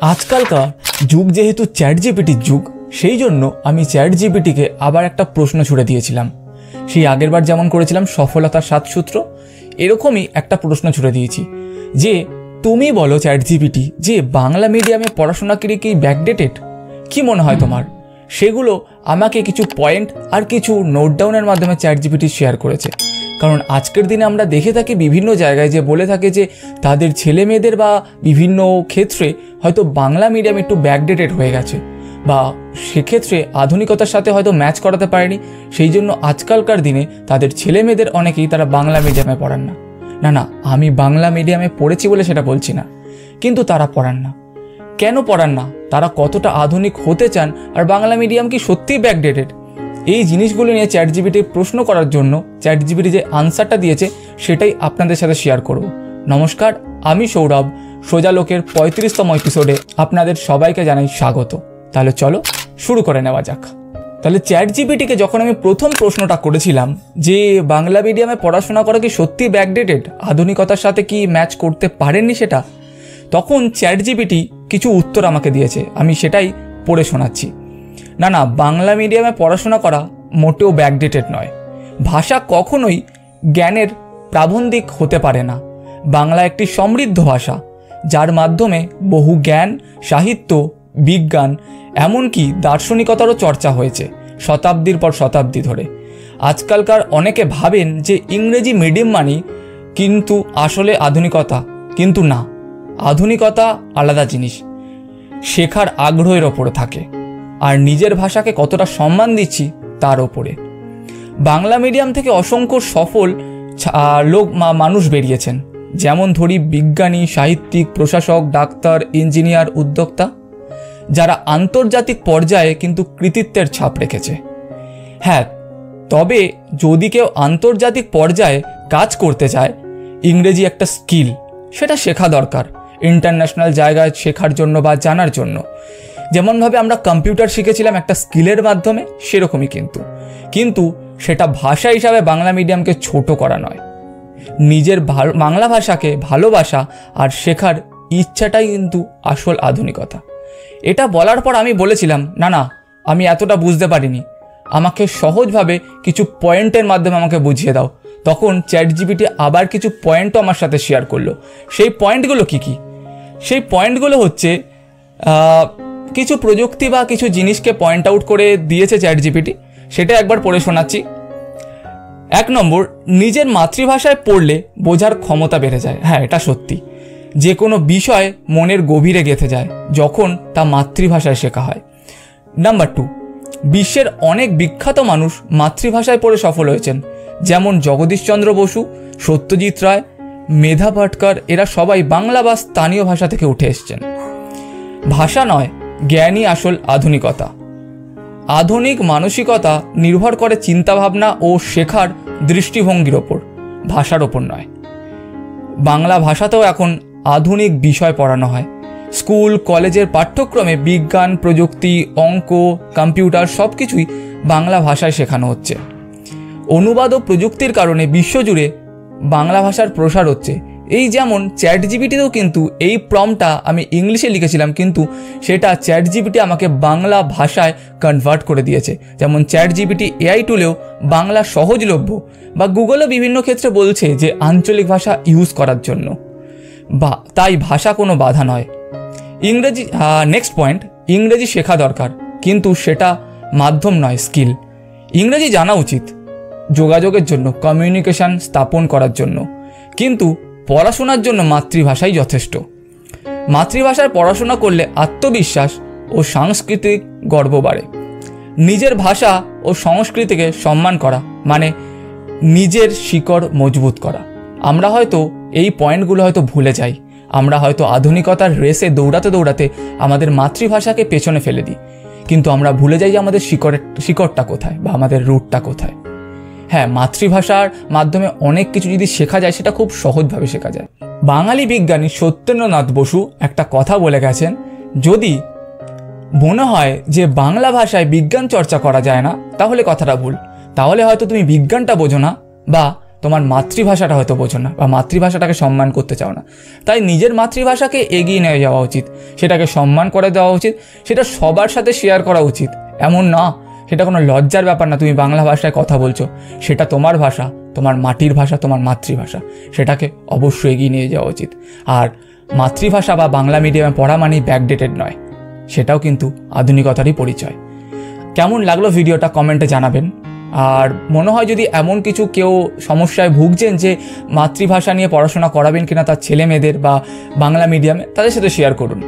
আজকালকার যুগ যেহেতু চ্যাট জিপিটির যুগ, সেই জন্য আমি চ্যাট জিপিটিকে আবার একটা প্রশ্ন ছুড়ে দিয়েছিলাম। সেই আগেরবার যেমন করেছিলাম সফলতার 7 সূত্র, এরকমই একটা প্রশ্ন ছুড়ে দিয়েছি যে তুমি বলো চ্যাট জিপিটি যে বাংলা মিডিয়ামে পড়াশোনা কি ব্যাকডেটেড? কি মনে হয় তোমার? সেগুলো আমাকে কিছু পয়েন্ট আর কিছু নোট ডাউনের মাধ্যমে চ্যাট জিপিটি শেয়ার করেছে। কারণ আজকের দিনে আমরা দেখে থাকি বিভিন্ন জায়গায় যে বলে থাকে যে তাদের ছেলে মেয়েদের বা বিভিন্ন ক্ষেত্রে হয়তো বাংলা মিডিয়াম একটু ব্যাকডেটেড হয়ে গেছে, বা সেক্ষেত্রে আধুনিকতার সাথে হয়তো ম্যাচ করাতে পারেনি, সেই জন্য আজকালকার দিনে তাদের ছেলে মেয়েদের অনেকেই তারা বাংলা মিডিয়ামে পড়ান না। না না, আমি বাংলা মিডিয়ামে পড়েছি বলে সেটা বলছি না, কিন্তু তারা পড়ান না। কেন পড়ান না? তারা কতটা আধুনিক হতে চান, আর বাংলা মিডিয়াম কি সত্যিই ব্যাকডেটেড? এই জিনিসগুলো নিয়ে চ্যাট জিপিটির প্রশ্ন করার জন্য চ্যাট জিপিটি যে আনসারটা দিয়েছে সেটাই আপনাদের সাথে শেয়ার করব। নমস্কার, আমি সৌরভ। সোজা লোকের 35তম এপিসোডে আপনাদের সবাইকে জানাই স্বাগত। তাহলে চলো শুরু করে নেওয়া যাক। তাহলে চ্যাট জিপিটিকে যখন আমি প্রথম প্রশ্নটা করেছিলাম যে বাংলা মিডিয়ামে পড়াশোনা করা কি সত্যি ব্যাকডেটেড, আধুনিকতার সাথে কি ম্যাচ করতে পারেননি সেটা, তখন চ্যাট জিপিটি কিছু উত্তর আমাকে দিয়েছে, আমি সেটাই পড়ে শোনাচ্ছি। না না, বাংলা মিডিয়ামে পড়াশোনা করা মোটেও ব্যাকডেটেড নয়। ভাষা কখনোই জ্ঞানের প্রাবন্ধিক হতে পারে না। বাংলা একটি সমৃদ্ধ ভাষা, যার মাধ্যমে বহু জ্ঞান, সাহিত্য, বিজ্ঞান, এমনকি দার্শনিকতারও চর্চা হয়েছে শতাব্দীর পর শতাব্দী ধরে। আজকালকার অনেকে ভাবেন যে ইংরেজি মিডিয়াম মানেই কিন্তু আসলে আধুনিকতা, কিন্তু না, আধুনিকতা আলাদা জিনিস। শেখার আগ্রহের ওপরে থাকে, আর নিজের ভাষাকে কতটা সম্মান দিচ্ছি তার ওপরে। বাংলা মিডিয়াম থেকে অসংখ্য সফল মানুষ বেরিয়েছেন, যেমন ধরি বিজ্ঞানী, সাহিত্যিক, প্রশাসক, ডাক্তার, ইঞ্জিনিয়ার, উদ্যোক্তা, যারা আন্তর্জাতিক পর্যায়ে কিন্তু কৃতিত্বের ছাপ রেখেছে। হ্যাঁ, তবে যদি কেউ আন্তর্জাতিক পর্যায়ে কাজ করতে চায়, ইংরেজি একটা স্কিল, সেটা শেখা দরকার ইন্টারন্যাশনাল জায়গায় শেখার জন্য বা জানার জন্য। যেমনভাবে আমরা কম্পিউটার শিখেছিলাম একটা স্কিলের মাধ্যমে, সেরকমই কিন্তু সেটা ভাষা হিসাবে বাংলা মিডিয়ামকে ছোট করা নয়। নিজের বাংলা ভাষাকে ভালোবাসা আর শেখার ইচ্ছাটাই কিন্তু আসল আধুনিকতা। এটা বলার পর আমি বলেছিলাম না না, আমি এতটা বুঝতে পারিনি, আমাকে সহজভাবে কিছু পয়েন্টের মাধ্যমে আমাকে বুঝিয়ে দাও। তখন চ্যাট জিপিটি আবার কিছু পয়েন্টও আমার সাথে শেয়ার করলো। সেই পয়েন্টগুলো কি? সেই পয়েন্টগুলো হচ্ছে কিছু প্রযুক্তি বা কিছু জিনিসকে পয়েন্ট আউট করে দিয়েছে চ্যাট জিপিটি, সেটা একবার পড়ে শোনাচ্ছি। 1 নম্বর, নিজের মাতৃভাষায় পড়লে বোঝার ক্ষমতা বেড়ে যায়। হ্যাঁ, এটা সত্যি। যে কোনো বিষয় মনের গভীরে গেঁথে যায় যখন তা মাতৃভাষায় শেখা হয়। নাম্বার 2, বিশ্বের অনেক বিখ্যাত মানুষ মাতৃভাষায় পড়ে সফল হয়েছেন, যেমন জগদীশচন্দ্র বসু, সত্যজিৎ রায়, মেধা পাটকার, এরা সবাই বাংলা বা স্থানীয় ভাষা থেকে উঠে এসছেন। ভাষা নয়, জ্ঞানই আসল আধুনিকতা। আধুনিক মানসিকতা নির্ভর করে চিন্তাভাবনা ও শেখার দৃষ্টিভঙ্গির ওপর, ভাষার ওপর নয়। বাংলা ভাষাতেও এখন আধুনিক বিষয় পড়ানো হয়। স্কুল কলেজের পাঠ্যক্রমে বিজ্ঞান, প্রযুক্তি, অঙ্ক, কম্পিউটার সব কিছুই বাংলা ভাষায় শেখানো হচ্ছে। অনুবাদ ও প্রযুক্তির কারণে বিশ্বজুড়ে বাংলা ভাষার প্রসার হচ্ছে। এই যেমন চ্যাট জিপিটিতেও কিন্তু এই প্রম্পটটা আমি ইংলিশে লিখেছিলাম, কিন্তু সেটা চ্যাট জিপিটি আমাকে বাংলা ভাষায় কনভার্ট করে দিয়েছে। যেমন চ্যাট জিপিটি এআই টুলেও বাংলা সহজলভ্য, বা গুগলও বিভিন্ন ক্ষেত্রে বলছে যে আঞ্চলিক ভাষা ইউজ করার জন্য, বা তাই ভাষা কোনো বাধা নয়। ইংরেজি, নেক্সট পয়েন্ট, ইংরেজি শেখা দরকার, কিন্তু সেটা মাধ্যম নয়, স্কিল। ইংরেজি জানা উচিত যোগাযোগের জন্য, কমিউনিকেশন স্থাপন করার জন্য, কিন্তু পড়াশোনার জন্য মাতৃভাষাই যথেষ্ট। মাতৃভাষায় পড়াশোনা করলে আত্মবিশ্বাস ও সাংস্কৃতিক গর্ব বাড়ে। নিজের ভাষা ও সংস্কৃতিকে সম্মান করা মানে নিজের শিকড় মজবুত করা। আমরা হয়তো এই পয়েন্টগুলো হয়তো ভুলে যাই। আমরা হয়তো আধুনিকতার রেসে দৌড়াতে দৌড়াতে আমাদের মাতৃভাষাকে পেছনে ফেলে দিই, কিন্তু আমরা ভুলে যাই যে আমাদের শিকড়টা কোথায় বা আমাদের রুটটা কোথায়। হ্যাঁ, মাতৃভাষার মাধ্যমে অনেক কিছু যদি শেখা যায়, সেটা খুব সহজভাবে শেখা যায়। বাঙালি বিজ্ঞানী সত্যেন্দ্রনাথ বসু একটা কথা বলে গেছেন, যদি মনে হয় যে বাংলা ভাষায় বিজ্ঞান চর্চা করা যায় না, তাহলে কথাটা ভুল। তাহলে হয়তো তুমি বিজ্ঞানটা বোঝো না, বা তোমার মাতৃভাষাটা হয়তো বোঝো না বা মাতৃভাষাটাকে সম্মান করতে চাও না। তাই নিজের মাতৃভাষাকে এগিয়ে নিয়ে যাওয়া উচিত, সেটাকে সম্মান করে দেওয়া উচিত, সেটা সবার সাথে শেয়ার করা উচিত। এমন না, সেটা কোনো লজ্জার ব্যাপার না, তুমি বাংলা ভাষায় কথা বলছো, সেটা তোমার ভাষা, তোমার মাটির ভাষা, তোমার মাতৃভাষা, সেটাকে অবশ্যই এগিয়ে নিয়ে যাওয়া উচিত। আর মাতৃভাষা বা বাংলা মিডিয়ামে পড়া মানেই ব্যাকডেটেড নয়, সেটাও কিন্তু আধুনিকতারই পরিচয়। কেমন লাগলো ভিডিওটা কমেন্টে জানাবেন। আর মনে হয় যদি এমন কিছু কেউ সমস্যায় ভুগছেন যে মাতৃভাষা নিয়ে পড়াশোনা করাবেন কিনা তার ছেলে মেয়েদের বা বাংলা মিডিয়ামে, তাদের সাথে শেয়ার করুন,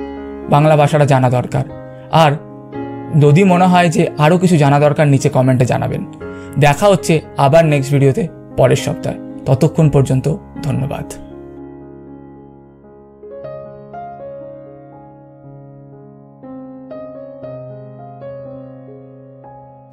বাংলা ভাষাটা জানা দরকার। আর যদি মনে হয় যে আরও কিছু জানা দরকার, নিচে কমেন্টে জানাবেন। দেখা হচ্ছে আবার নেক্সট ভিডিওতে পরের সপ্তাহে। ততক্ষণ পর্যন্ত ধন্যবাদ।